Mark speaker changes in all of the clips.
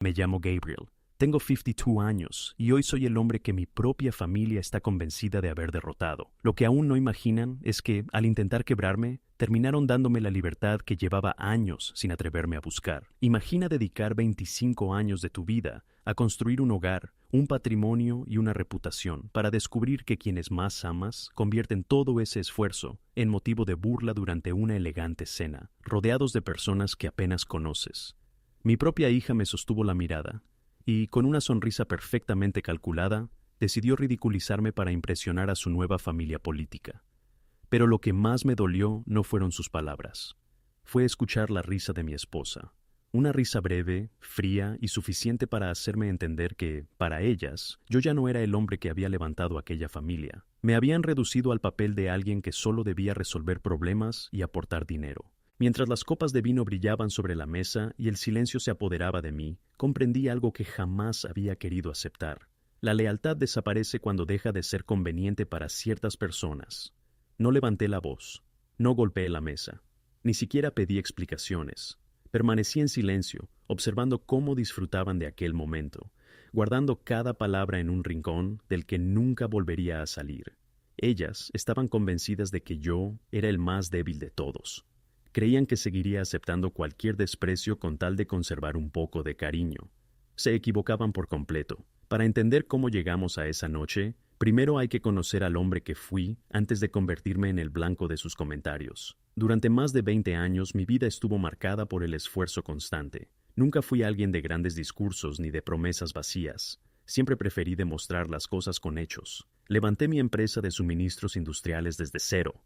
Speaker 1: Me llamo Gabriel. Tengo 52 años y hoy soy el hombre que mi propia familia está convencida de haber derrotado. Lo que aún no imaginan es que, al intentar quebrarme, terminaron dándome la libertad que llevaba años sin atreverme a buscar. Imagina dedicar 25 años de tu vida a construir un hogar, un patrimonio y una reputación para descubrir que quienes más amas convierten todo ese esfuerzo en motivo de burla durante una elegante cena, rodeados de personas que apenas conoces. Mi propia hija me sostuvo la mirada y, con una sonrisa perfectamente calculada, decidió ridiculizarme para impresionar a su nueva familia política. Pero lo que más me dolió no fueron sus palabras. Fue escuchar la risa de mi esposa. Una risa breve, fría y suficiente para hacerme entender que, para ellas, yo ya no era el hombre que había levantado aquella familia. Me habían reducido al papel de alguien que solo debía resolver problemas y aportar dinero. Mientras las copas de vino brillaban sobre la mesa y el silencio se apoderaba de mí, comprendí algo que jamás había querido aceptar. La lealtad desaparece cuando deja de ser conveniente para ciertas personas. No levanté la voz, no golpeé la mesa, ni siquiera pedí explicaciones. Permanecí en silencio, observando cómo disfrutaban de aquel momento, guardando cada palabra en un rincón del que nunca volvería a salir. Ellas estaban convencidas de que yo era el más débil de todos. Creían que seguiría aceptando cualquier desprecio con tal de conservar un poco de cariño. Se equivocaban por completo. Para entender cómo llegamos a esa noche, primero hay que conocer al hombre que fui antes de convertirme en el blanco de sus comentarios. Durante más de 20 años mi vida estuvo marcada por el esfuerzo constante. Nunca fui alguien de grandes discursos ni de promesas vacías. Siempre preferí demostrar las cosas con hechos. Levanté mi empresa de suministros industriales desde cero.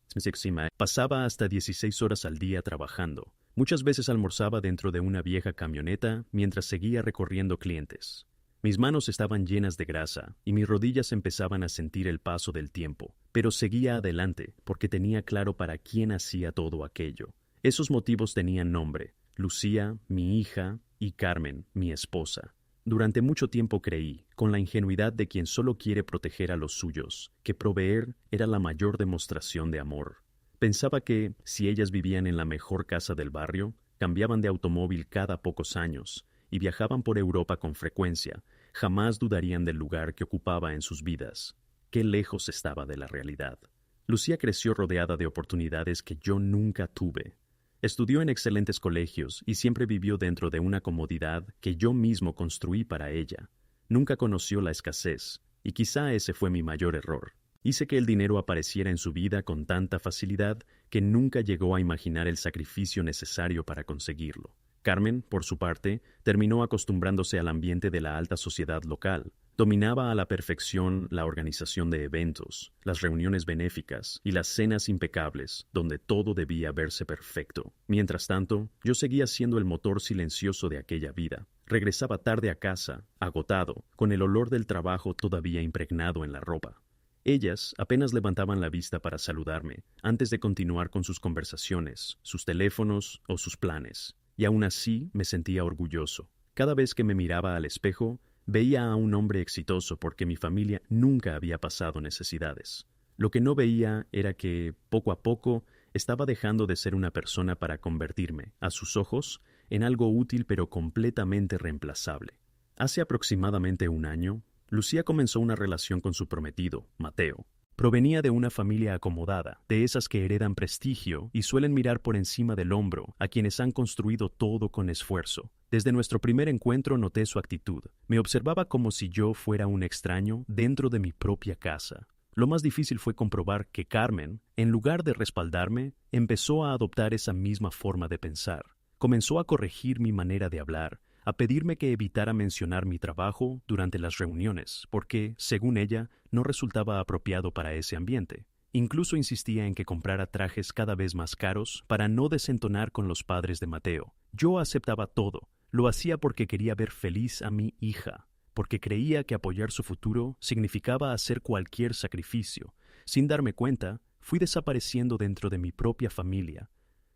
Speaker 1: Pasaba hasta 16 horas al día trabajando. Muchas veces almorzaba dentro de una vieja camioneta mientras seguía recorriendo clientes. Mis manos estaban llenas de grasa y mis rodillas empezaban a sentir el paso del tiempo, pero seguía adelante porque tenía claro para quién hacía todo aquello. Esos motivos tenían nombre: Lucía, mi hija, y Carmen, mi esposa. Durante mucho tiempo creí, con la ingenuidad de quien solo quiere proteger a los suyos, que proveer era la mayor demostración de amor. Pensaba que, si ellas vivían en la mejor casa del barrio, cambiaban de automóvil cada pocos años y viajaban por Europa con frecuencia, jamás dudarían del lugar que ocupaba en sus vidas. Qué lejos estaba de la realidad. Lucía creció rodeada de oportunidades que yo nunca tuve. Estudió en excelentes colegios y siempre vivió dentro de una comodidad que yo mismo construí para ella. Nunca conoció la escasez, y quizá ese fue mi mayor error. Hice que el dinero apareciera en su vida con tanta facilidad que nunca llegó a imaginar el sacrificio necesario para conseguirlo. Carmen, por su parte, terminó acostumbrándose al ambiente de la alta sociedad local. Dominaba a la perfección la organización de eventos, las reuniones benéficas y las cenas impecables, donde todo debía verse perfecto. Mientras tanto, yo seguía siendo el motor silencioso de aquella vida. Regresaba tarde a casa, agotado, con el olor del trabajo todavía impregnado en la ropa. Ellas apenas levantaban la vista para saludarme, antes de continuar con sus conversaciones, sus teléfonos o sus planes. Y aún así me sentía orgulloso. Cada vez que me miraba al espejo, veía a un hombre exitoso porque mi familia nunca había pasado necesidades. Lo que no veía era que, poco a poco, estaba dejando de ser una persona para convertirme, a sus ojos, en algo útil pero completamente reemplazable. Hace aproximadamente un año, Lucía comenzó una relación con su prometido, Mateo. Provenía de una familia acomodada, de esas que heredan prestigio y suelen mirar por encima del hombro a quienes han construido todo con esfuerzo. Desde nuestro primer encuentro noté su actitud. Me observaba como si yo fuera un extraño dentro de mi propia casa. Lo más difícil fue comprobar que Carmen, en lugar de respaldarme, empezó a adoptar esa misma forma de pensar. Comenzó a corregir mi manera de hablar, a pedirme que evitara mencionar mi trabajo durante las reuniones, porque, según ella, no resultaba apropiado para ese ambiente. Incluso insistía en que comprara trajes cada vez más caros para no desentonar con los padres de Mateo. Yo aceptaba todo. Lo hacía porque quería ver feliz a mi hija, porque creía que apoyar su futuro significaba hacer cualquier sacrificio. Sin darme cuenta, fui desapareciendo dentro de mi propia familia.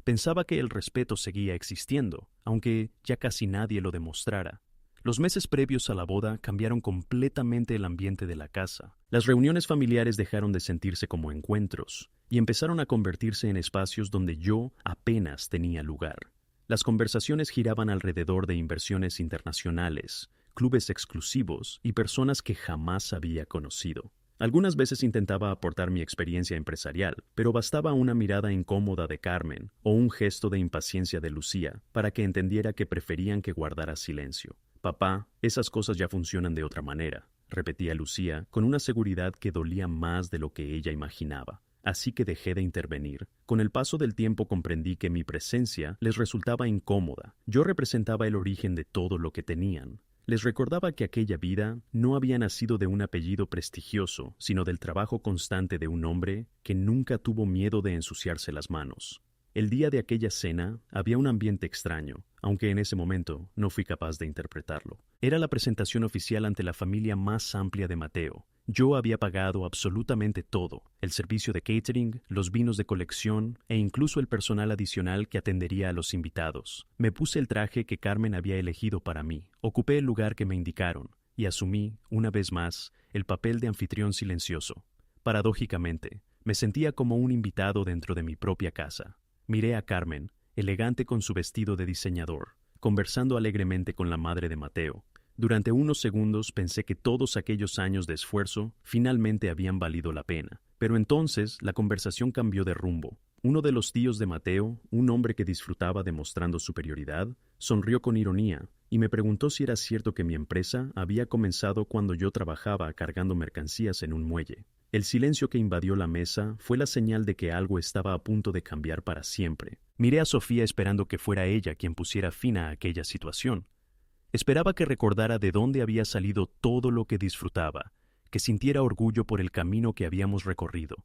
Speaker 1: Pensaba que el respeto seguía existiendo, aunque ya casi nadie lo demostrara. Los meses previos a la boda cambiaron completamente el ambiente de la casa. Las reuniones familiares dejaron de sentirse como encuentros y empezaron a convertirse en espacios donde yo apenas tenía lugar. Las conversaciones giraban alrededor de inversiones internacionales, clubes exclusivos y personas que jamás había conocido. Algunas veces intentaba aportar mi experiencia empresarial, pero bastaba una mirada incómoda de Carmen o un gesto de impaciencia de Lucía para que entendiera que preferían que guardara silencio. «Papá, esas cosas ya funcionan de otra manera», repetía Lucía con una seguridad que dolía más de lo que ella imaginaba. Así que dejé de intervenir. Con el paso del tiempo comprendí que mi presencia les resultaba incómoda. Yo representaba el origen de todo lo que tenían. Les recordaba que aquella vida no había nacido de un apellido prestigioso, sino del trabajo constante de un hombre que nunca tuvo miedo de ensuciarse las manos. El día de aquella cena había un ambiente extraño, aunque en ese momento no fui capaz de interpretarlo. Era la presentación oficial ante la familia más amplia de Mateo. Yo había pagado absolutamente todo, el servicio de catering, los vinos de colección e incluso el personal adicional que atendería a los invitados. Me puse el traje que Carmen había elegido para mí, ocupé el lugar que me indicaron y asumí, una vez más, el papel de anfitrión silencioso. Paradójicamente, me sentía como un invitado dentro de mi propia casa. Miré a Carmen, elegante con su vestido de diseñador, conversando alegremente con la madre de Mateo. Durante unos segundos pensé que todos aquellos años de esfuerzo finalmente habían valido la pena. Pero entonces la conversación cambió de rumbo. Uno de los tíos de Mateo, un hombre que disfrutaba demostrando superioridad, sonrió con ironía y me preguntó si era cierto que mi empresa había comenzado cuando yo trabajaba cargando mercancías en un muelle. El silencio que invadió la mesa fue la señal de que algo estaba a punto de cambiar para siempre. Miré a Sofía esperando que fuera ella quien pusiera fin a aquella situación. Esperaba que recordara de dónde había salido todo lo que disfrutaba, que sintiera orgullo por el camino que habíamos recorrido.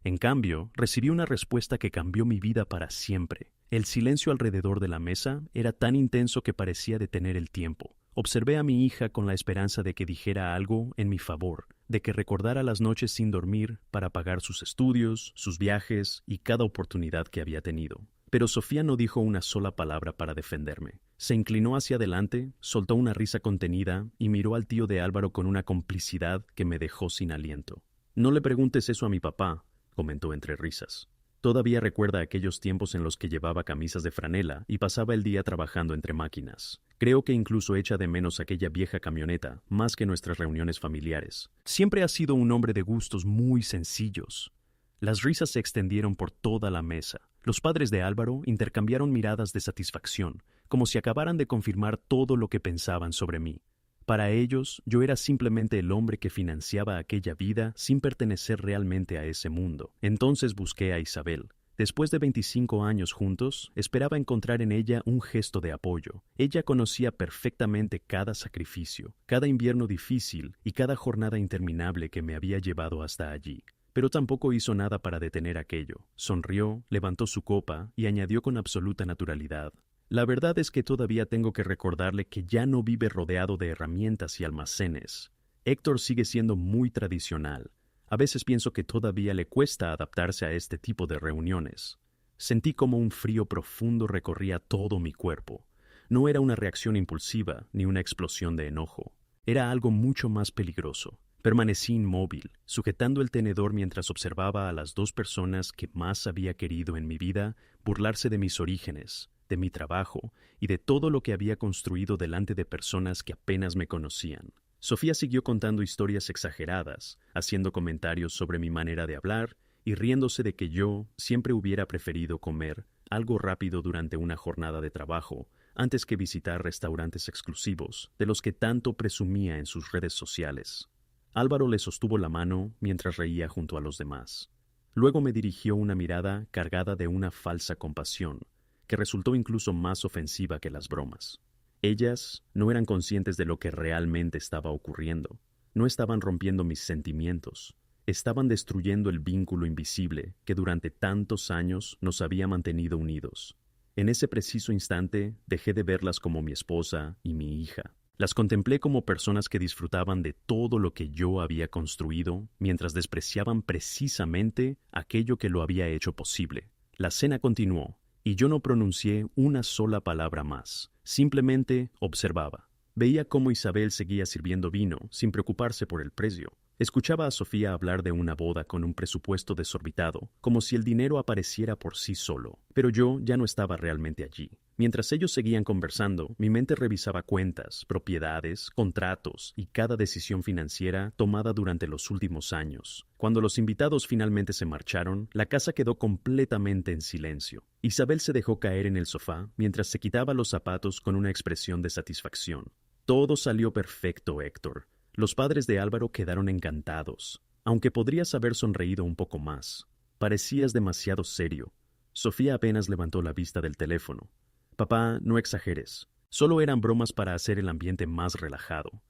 Speaker 1: En cambio, recibí una respuesta que cambió mi vida para siempre. El silencio alrededor de la mesa era tan intenso que parecía detener el tiempo. Observé a mi hija con la esperanza de que dijera algo en mi favor, de que recordara las noches sin dormir para pagar sus estudios, sus viajes y cada oportunidad que había tenido. Pero Sofía no dijo una sola palabra para defenderme. Se inclinó hacia adelante, soltó una risa contenida y miró al tío de Álvaro con una complicidad que me dejó sin aliento. «No le preguntes eso a mi papá», comentó entre risas. Todavía recuerda aquellos tiempos en los que llevaba camisas de franela y pasaba el día trabajando entre máquinas. Creo que incluso echa de menos aquella vieja camioneta, más que nuestras reuniones familiares. Siempre ha sido un hombre de gustos muy sencillos. Las risas se extendieron por toda la mesa. Los padres de Álvaro intercambiaron miradas de satisfacción, como si acabaran de confirmar todo lo que pensaban sobre mí. Para ellos, yo era simplemente el hombre que financiaba aquella vida sin pertenecer realmente a ese mundo. Entonces busqué a Isabel. Después de 25 años juntos, esperaba encontrar en ella un gesto de apoyo. Ella conocía perfectamente cada sacrificio, cada invierno difícil y cada jornada interminable que me había llevado hasta allí. Pero tampoco hizo nada para detener aquello. Sonrió, levantó su copa y añadió con absoluta naturalidad: «La verdad es que todavía tengo que recordarle que ya no vive rodeado de herramientas y almacenes. Héctor sigue siendo muy tradicional. A veces pienso que todavía le cuesta adaptarse a este tipo de reuniones». Sentí como un frío profundo recorría todo mi cuerpo. No era una reacción impulsiva ni una explosión de enojo. Era algo mucho más peligroso. Permanecí inmóvil, sujetando el tenedor mientras observaba a las dos personas que más había querido en mi vida burlarse de mis orígenes, de mi trabajo y de todo lo que había construido delante de personas que apenas me conocían. Sofía siguió contando historias exageradas, haciendo comentarios sobre mi manera de hablar y riéndose de que yo siempre hubiera preferido comer algo rápido durante una jornada de trabajo antes que visitar restaurantes exclusivos de los que tanto presumía en sus redes sociales. Álvaro le sostuvo la mano mientras reía junto a los demás. Luego me dirigió una mirada cargada de una falsa compasión, que resultó incluso más ofensiva que las bromas. Ellas no eran conscientes de lo que realmente estaba ocurriendo. No estaban rompiendo mis sentimientos. Estaban destruyendo el vínculo invisible que durante tantos años nos había mantenido unidos. En ese preciso instante dejé de verlas como mi esposa y mi hija. Las contemplé como personas que disfrutaban de todo lo que yo había construido, mientras despreciaban precisamente aquello que lo había hecho posible. La cena continuó, y yo no pronuncié una sola palabra más. Simplemente observaba. Veía cómo Isabel seguía sirviendo vino, sin preocuparse por el precio. Escuchaba a Sofía hablar de una boda con un presupuesto desorbitado, como si el dinero apareciera por sí solo. Pero yo ya no estaba realmente allí. Mientras ellos seguían conversando, mi mente revisaba cuentas, propiedades, contratos y cada decisión financiera tomada durante los últimos años. Cuando los invitados finalmente se marcharon, la casa quedó completamente en silencio. Isabel se dejó caer en el sofá mientras se quitaba los zapatos con una expresión de satisfacción. Todo salió perfecto, Héctor. Los padres de Álvaro quedaron encantados, aunque podrías haber sonreído un poco más. Parecías demasiado serio. Sofía apenas levantó la vista del teléfono. Papá, no exageres. Solo eran bromas para hacer el ambiente más relajado.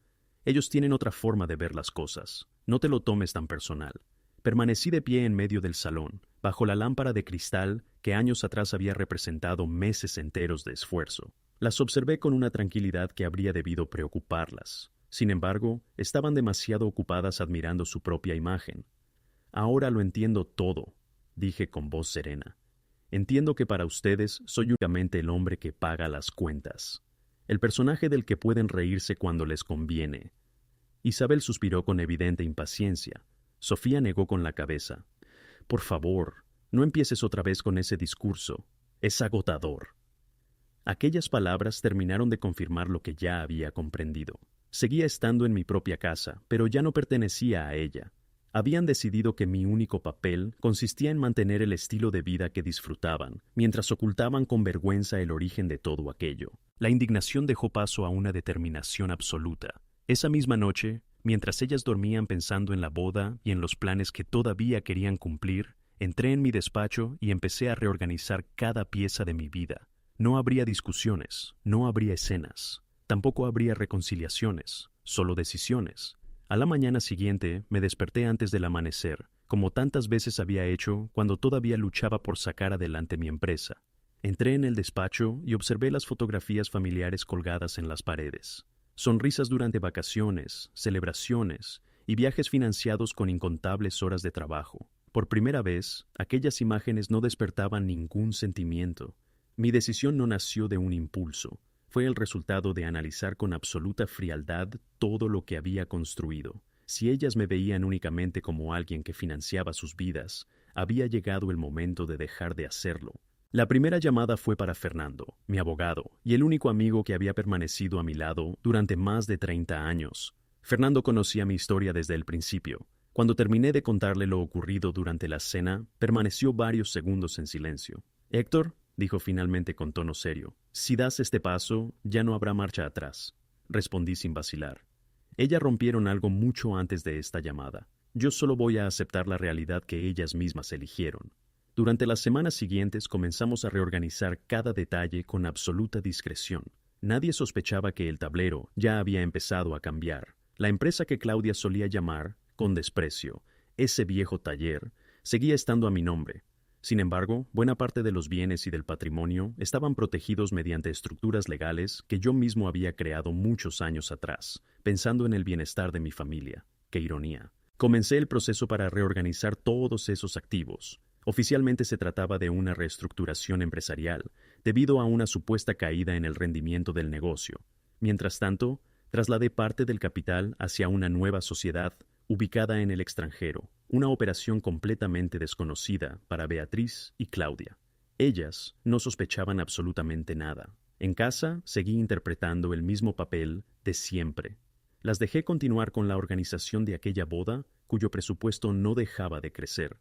Speaker 1: Ellos tienen otra forma de ver las cosas. No te lo tomes tan personal. Permanecí de pie en medio del salón, bajo la lámpara de cristal que años atrás había representado meses enteros de esfuerzo. Las observé con una tranquilidad que habría debido preocuparlas. Sin embargo, estaban demasiado ocupadas admirando su propia imagen. Ahora lo entiendo todo, dije con voz serena. Entiendo que para ustedes soy únicamente el hombre que paga las cuentas, el personaje del que pueden reírse cuando les conviene. Isabel suspiró con evidente impaciencia. Sofía negó con la cabeza. Por favor, no empieces otra vez con ese discurso. Es agotador. Aquellas palabras terminaron de confirmar lo que ya había comprendido. Seguía estando en mi propia casa, pero ya no pertenecía a ella. Habían decidido que mi único papel consistía en mantener el estilo de vida que disfrutaban, mientras ocultaban con vergüenza el origen de todo aquello. La indignación dejó paso a una determinación absoluta. Esa misma noche, mientras ellas dormían pensando en la boda y en los planes que todavía querían cumplir, entré en mi despacho y empecé a reorganizar cada pieza de mi vida. No habría discusiones, no habría escenas, tampoco habría reconciliaciones, solo decisiones. A la mañana siguiente me desperté antes del amanecer, como tantas veces había hecho cuando todavía luchaba por sacar adelante mi empresa. Entré en el despacho y observé las fotografías familiares colgadas en las paredes. Sonrisas durante vacaciones, celebraciones y viajes financiados con incontables horas de trabajo. Por primera vez, aquellas imágenes no despertaban ningún sentimiento. Mi decisión no nació de un impulso. Fue el resultado de analizar con absoluta frialdad todo lo que había construido. Si ellas me veían únicamente como alguien que financiaba sus vidas, había llegado el momento de dejar de hacerlo. La primera llamada fue para Fernando, mi abogado, y el único amigo que había permanecido a mi lado durante más de 30 años. Fernando conocía mi historia desde el principio. Cuando terminé de contarle lo ocurrido durante la cena, permaneció varios segundos en silencio. «Héctor», dijo finalmente con tono serio, «si das este paso, ya no habrá marcha atrás». Respondí sin vacilar. Ellas rompieron algo mucho antes de esta llamada. Yo solo voy a aceptar la realidad que ellas mismas eligieron. Durante las semanas siguientes comenzamos a reorganizar cada detalle con absoluta discreción. Nadie sospechaba que el tablero ya había empezado a cambiar. La empresa que Claudia solía llamar, con desprecio, ese viejo taller, seguía estando a mi nombre. Sin embargo, buena parte de los bienes y del patrimonio estaban protegidos mediante estructuras legales que yo mismo había creado muchos años atrás, pensando en el bienestar de mi familia. ¡Qué ironía! Comencé el proceso para reorganizar todos esos activos. Oficialmente se trataba de una reestructuración empresarial, debido a una supuesta caída en el rendimiento del negocio. Mientras tanto, trasladé parte del capital hacia una nueva sociedad ubicada en el extranjero, una operación completamente desconocida para Beatriz y Claudia. Ellas no sospechaban absolutamente nada. En casa seguí interpretando el mismo papel de siempre. Las dejé continuar con la organización de aquella boda, cuyo presupuesto no dejaba de crecer.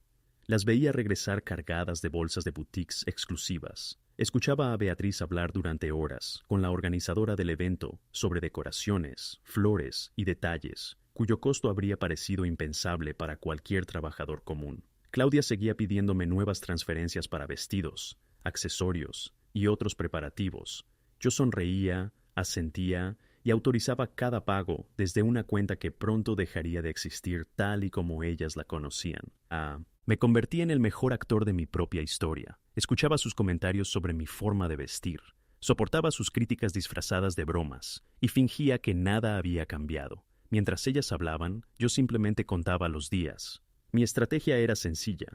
Speaker 1: Las veía regresar cargadas de bolsas de boutiques exclusivas. Escuchaba a Beatriz hablar durante horas con la organizadora del evento sobre decoraciones, flores y detalles, cuyo costo habría parecido impensable para cualquier trabajador común. Claudia seguía pidiéndome nuevas transferencias para vestidos, accesorios y otros preparativos. Yo sonreía, asentía y autorizaba cada pago desde una cuenta que pronto dejaría de existir tal y como ellas la conocían. Me convertí en el mejor actor de mi propia historia. Escuchaba sus comentarios sobre mi forma de vestir, soportaba sus críticas disfrazadas de bromas y fingía que nada había cambiado. Mientras ellas hablaban, yo simplemente contaba los días. Mi estrategia era sencilla.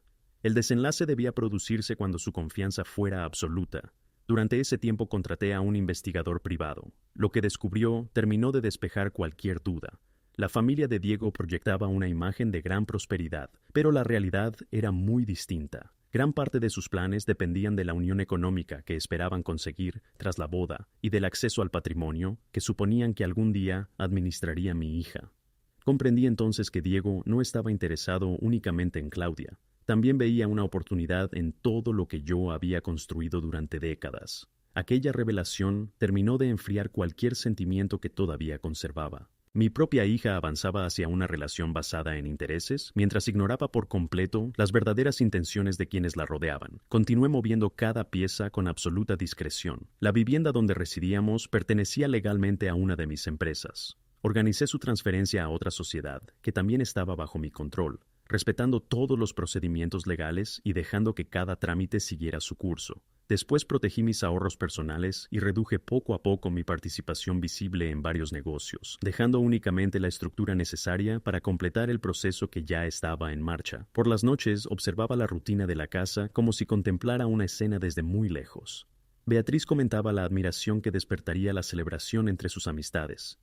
Speaker 1: El desenlace debía producirse cuando su confianza fuera absoluta. Durante ese tiempo contraté a un investigador privado. Lo que descubrió terminó de despejar cualquier duda. La familia de Diego proyectaba una imagen de gran prosperidad, pero la realidad era muy distinta. Gran parte de sus planes dependían de la unión económica que esperaban conseguir tras la boda y del acceso al patrimonio que suponían que algún día administraría mi hija. Comprendí entonces que Diego no estaba interesado únicamente en Claudia. También veía una oportunidad en todo lo que yo había construido durante décadas. Aquella revelación terminó de enfriar cualquier sentimiento que todavía conservaba. Mi propia hija avanzaba hacia una relación basada en intereses, mientras ignoraba por completo las verdaderas intenciones de quienes la rodeaban. Continué moviendo cada pieza con absoluta discreción. La vivienda donde residíamos pertenecía legalmente a una de mis empresas. Organicé su transferencia a otra sociedad, que también estaba bajo mi control, respetando todos los procedimientos legales y dejando que cada trámite siguiera su curso. Después protegí mis ahorros personales y reduje poco a poco mi participación visible en varios negocios, dejando únicamente la estructura necesaria para completar el proceso que ya estaba en marcha. Por las noches observaba la rutina de la casa como si contemplara una escena desde muy lejos. Beatriz comentaba la admiración que despertaría la celebración entre sus amistades.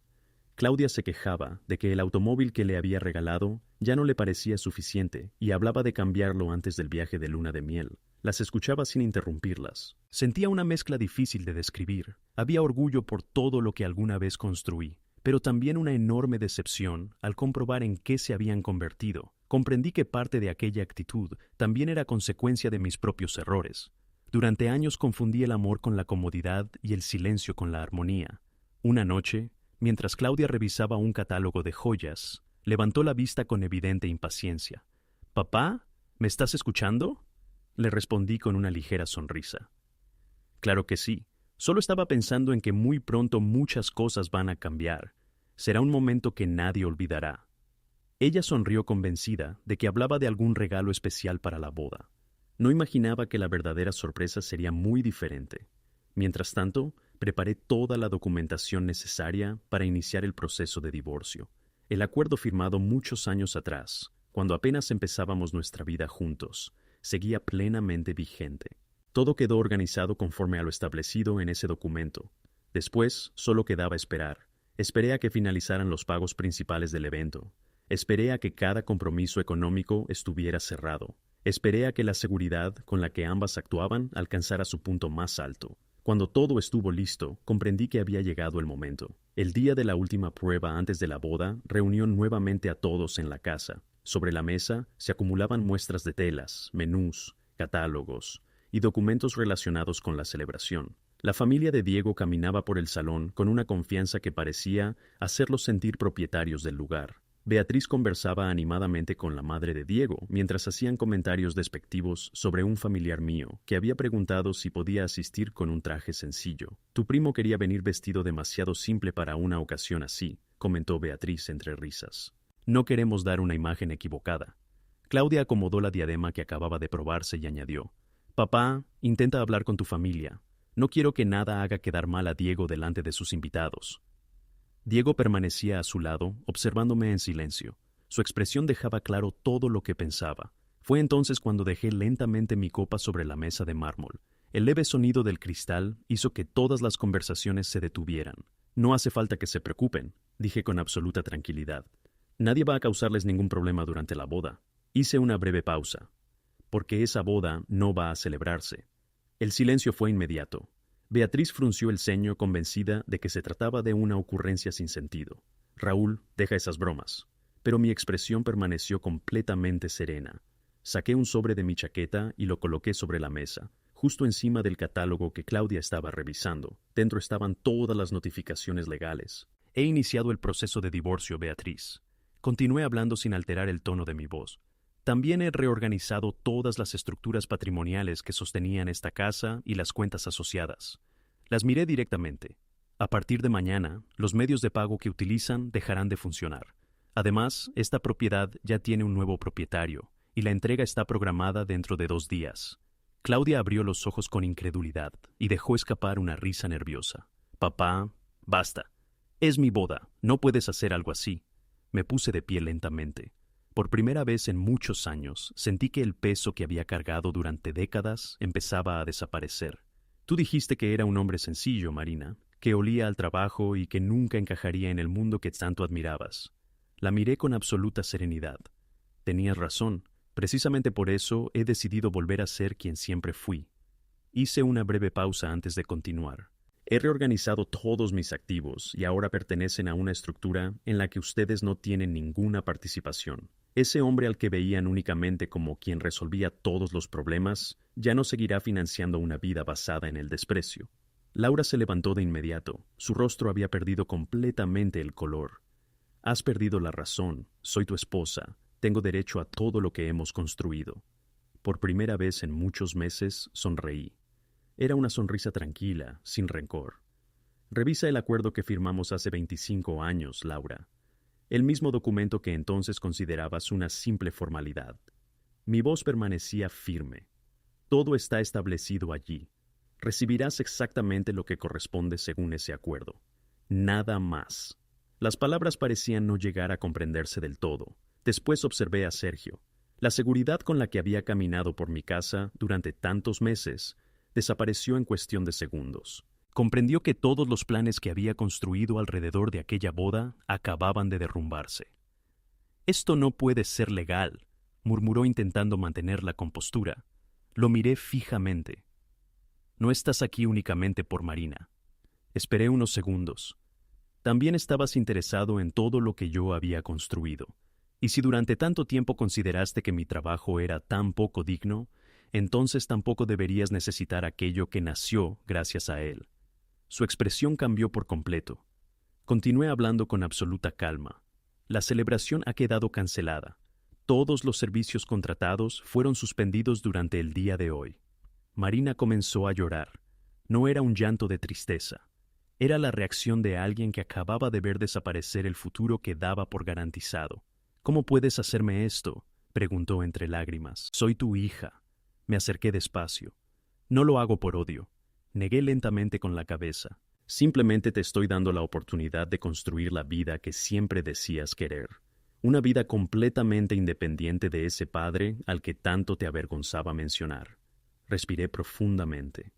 Speaker 1: Claudia se quejaba de que el automóvil que le había regalado ya no le parecía suficiente y hablaba de cambiarlo antes del viaje de luna de miel. Las escuchaba sin interrumpirlas. Sentía una mezcla difícil de describir. Había orgullo por todo lo que alguna vez construí, pero también una enorme decepción al comprobar en qué se habían convertido. Comprendí que parte de aquella actitud también era consecuencia de mis propios errores. Durante años confundí el amor con la comodidad y el silencio con la armonía. Una noche, mientras Claudia revisaba un catálogo de joyas, levantó la vista con evidente impaciencia. «¿Papá? ¿Me estás escuchando?», le respondí con una ligera sonrisa. «Claro que sí. Solo estaba pensando en que muy pronto muchas cosas van a cambiar. Será un momento que nadie olvidará». Ella sonrió convencida de que hablaba de algún regalo especial para la boda. No imaginaba que la verdadera sorpresa sería muy diferente. Mientras tanto, preparé toda la documentación necesaria para iniciar el proceso de divorcio. El acuerdo firmado muchos años atrás, cuando apenas empezábamos nuestra vida juntos, seguía plenamente vigente. Todo quedó organizado conforme a lo establecido en ese documento. Después, solo quedaba esperar. Esperé a que finalizaran los pagos principales del evento. Esperé a que cada compromiso económico estuviera cerrado. Esperé a que la seguridad con la que ambas actuaban alcanzara su punto más alto. Cuando todo estuvo listo, comprendí que había llegado el momento. El día de la última prueba antes de la boda reunió nuevamente a todos en la casa. Sobre la mesa se acumulaban muestras de telas, menús, catálogos y documentos relacionados con la celebración. La familia de Diego caminaba por el salón con una confianza que parecía hacerlos sentir propietarios del lugar. Beatriz conversaba animadamente con la madre de Diego, mientras hacían comentarios despectivos sobre un familiar mío, que había preguntado si podía asistir con un traje sencillo. «Tu primo quería venir vestido demasiado simple para una ocasión así», comentó Beatriz entre risas. «No queremos dar una imagen equivocada». Claudia acomodó la diadema que acababa de probarse y añadió: «Papá, intenta hablar con tu familia. No quiero que nada haga quedar mal a Diego delante de sus invitados». Diego permanecía a su lado, observándome en silencio. Su expresión dejaba claro todo lo que pensaba. Fue entonces cuando dejé lentamente mi copa sobre la mesa de mármol. El leve sonido del cristal hizo que todas las conversaciones se detuvieran. «No hace falta que se preocupen», dije con absoluta tranquilidad. «Nadie va a causarles ningún problema durante la boda». Hice una breve pausa. «Porque esa boda no va a celebrarse». El silencio fue inmediato. Beatriz frunció el ceño convencida de que se trataba de una ocurrencia sin sentido. «Raúl, deja esas bromas». Pero mi expresión permaneció completamente serena. Saqué un sobre de mi chaqueta y lo coloqué sobre la mesa, justo encima del catálogo que Claudia estaba revisando. Dentro estaban todas las notificaciones legales. «He iniciado el proceso de divorcio, Beatriz». Continué hablando sin alterar el tono de mi voz. «También he reorganizado todas las estructuras patrimoniales que sostenían esta casa y las cuentas asociadas. Las miré directamente. A partir de mañana, los medios de pago que utilizan dejarán de funcionar. Además, esta propiedad ya tiene un nuevo propietario y la entrega está programada dentro de 2 días». Claudia abrió los ojos con incredulidad y dejó escapar una risa nerviosa. «Papá, basta. Es mi boda. No puedes hacer algo así». Me puse de pie lentamente. Por primera vez en muchos años, sentí que el peso que había cargado durante décadas empezaba a desaparecer. «Tú dijiste que era un hombre sencillo, Marina, que olía al trabajo y que nunca encajaría en el mundo que tanto admirabas». La miré con absoluta serenidad. «Tenías razón, Precisamente por eso he decidido volver a ser quien siempre fui. Hice una breve pausa antes de continuar. He reorganizado todos mis activos y ahora pertenecen a una estructura en la que ustedes no tienen ninguna participación. Ese hombre al que veían únicamente como quien resolvía todos los problemas, ya no seguirá financiando una vida basada en el desprecio. Laura se levantó de inmediato. Su rostro había perdido completamente el color. Has perdido la razón. Soy tu esposa. Tengo derecho a todo lo que hemos construido. Por primera vez en muchos meses sonreí. Era una sonrisa tranquila, sin rencor. Revisa el acuerdo que firmamos hace 25 años, Laura. El mismo documento que entonces considerabas una simple formalidad. Mi voz permanecía firme. Todo está establecido allí. Recibirás exactamente lo que corresponde según ese acuerdo. Nada más. Las palabras parecían no llegar a comprenderse del todo. Después observé a Sergio. La seguridad con la que había caminado por mi casa durante tantos meses desapareció en cuestión de segundos. Comprendió que todos los planes que había construido alrededor de aquella boda acababan de derrumbarse. «Esto no puede ser legal», murmuró intentando mantener la compostura. Lo miré fijamente. «No estás aquí únicamente por Marina». Esperé unos segundos. También estabas interesado en todo lo que yo había construido. Y si durante tanto tiempo consideraste que mi trabajo era tan poco digno, entonces tampoco deberías necesitar aquello que nació gracias a él. Su expresión cambió por completo. Continué hablando con absoluta calma. La celebración ha quedado cancelada. Todos los servicios contratados fueron suspendidos durante el día de hoy. Marina comenzó a llorar. No era un llanto de tristeza. Era la reacción de alguien que acababa de ver desaparecer el futuro que daba por garantizado. «¿Cómo puedes hacerme esto?», preguntó entre lágrimas. «Soy tu hija». Me acerqué despacio. «No lo hago por odio». Negué lentamente con la cabeza. «Simplemente te estoy dando la oportunidad de construir la vida que siempre decías querer. Una vida completamente independiente de ese padre al que tanto te avergonzaba mencionar». Respiré profundamente.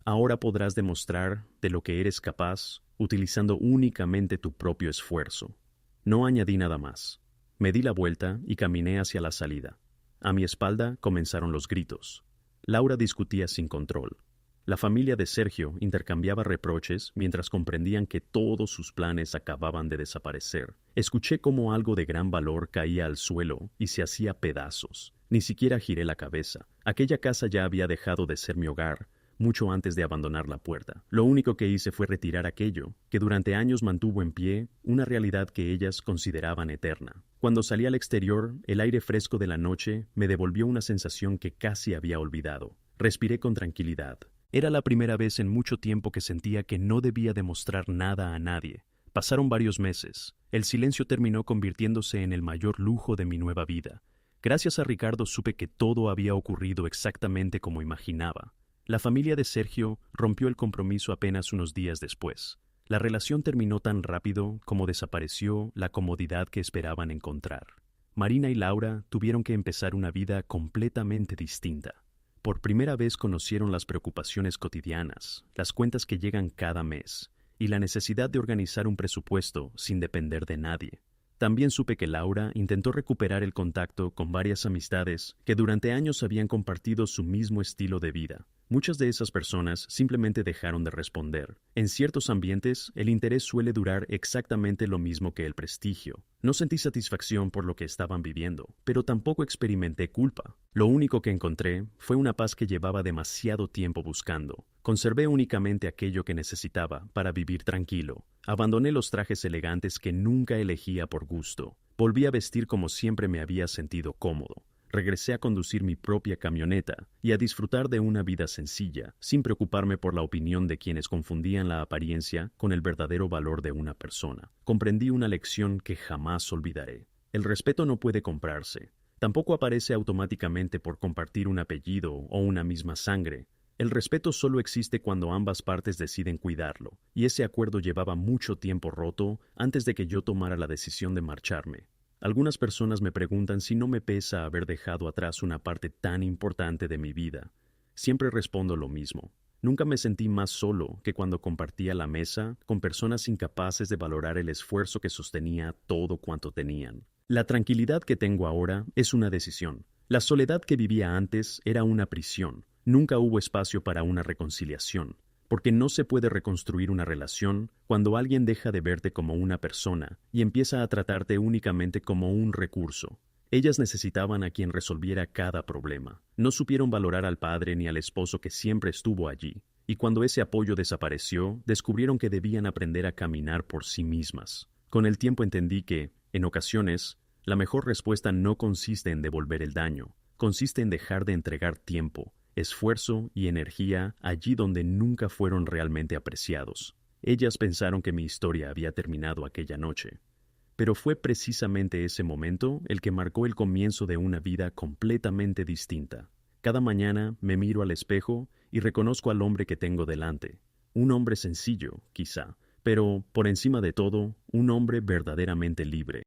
Speaker 1: «Ahora podrás demostrar de lo que eres capaz utilizando únicamente tu propio esfuerzo». No añadí nada más. Me di la vuelta y caminé hacia la salida. A mi espalda comenzaron los gritos. Laura discutía sin control. La familia de Sergio intercambiaba reproches mientras comprendían que todos sus planes acababan de desaparecer. Escuché cómo algo de gran valor caía al suelo y se hacía pedazos. Ni siquiera giré la cabeza. Aquella casa ya había dejado de ser mi hogar mucho antes de abandonar la puerta. Lo único que hice fue retirar aquello que durante años mantuvo en pie una realidad que ellas consideraban eterna. Cuando salí al exterior, el aire fresco de la noche me devolvió una sensación que casi había olvidado. Respiré con tranquilidad. Era la primera vez en mucho tiempo que sentía que no debía demostrar nada a nadie. Pasaron varios meses. El silencio terminó convirtiéndose en el mayor lujo de mi nueva vida. Gracias a Ricardo supe que todo había ocurrido exactamente como imaginaba. La familia de Sergio rompió el compromiso apenas unos días después. La relación terminó tan rápido como desapareció la comodidad que esperaban encontrar. Marina y Laura tuvieron que empezar una vida completamente distinta. Por primera vez conocieron las preocupaciones cotidianas, las cuentas que llegan cada mes, y la necesidad de organizar un presupuesto sin depender de nadie. También supe que Laura intentó recuperar el contacto con varias amistades que durante años habían compartido su mismo estilo de vida. Muchas de esas personas simplemente dejaron de responder. En ciertos ambientes, el interés suele durar exactamente lo mismo que el prestigio. No sentí satisfacción por lo que estaban viviendo, pero tampoco experimenté culpa. Lo único que encontré fue una paz que llevaba demasiado tiempo buscando. Conservé únicamente aquello que necesitaba para vivir tranquilo. Abandoné los trajes elegantes que nunca elegía por gusto. Volví a vestir como siempre me había sentido cómodo. Regresé a conducir mi propia camioneta y a disfrutar de una vida sencilla, sin preocuparme por la opinión de quienes confundían la apariencia con el verdadero valor de una persona. Comprendí una lección que jamás olvidaré. El respeto no puede comprarse. Tampoco aparece automáticamente por compartir un apellido o una misma sangre. El respeto solo existe cuando ambas partes deciden cuidarlo, y ese acuerdo llevaba mucho tiempo roto antes de que yo tomara la decisión de marcharme. Algunas personas me preguntan si no me pesa haber dejado atrás una parte tan importante de mi vida. Siempre respondo lo mismo. Nunca me sentí más solo que cuando compartía la mesa con personas incapaces de valorar el esfuerzo que sostenía todo cuanto tenían. La tranquilidad que tengo ahora es una decisión. La soledad que vivía antes era una prisión. Nunca hubo espacio para una reconciliación, porque no se puede reconstruir una relación cuando alguien deja de verte como una persona y empieza a tratarte únicamente como un recurso. Ellas necesitaban a quien resolviera cada problema. No supieron valorar al padre ni al esposo que siempre estuvo allí, y cuando ese apoyo desapareció, descubrieron que debían aprender a caminar por sí mismas. Con el tiempo entendí que, en ocasiones, la mejor respuesta no consiste en devolver el daño, consiste en dejar de entregar tiempo, esfuerzo y energía allí donde nunca fueron realmente apreciados. Ellas pensaron que mi historia había terminado aquella noche, pero fue precisamente ese momento el que marcó el comienzo de una vida completamente distinta. Cada mañana me miro al espejo y reconozco al hombre que tengo delante. Un hombre sencillo, quizá, pero, por encima de todo, un hombre verdaderamente libre.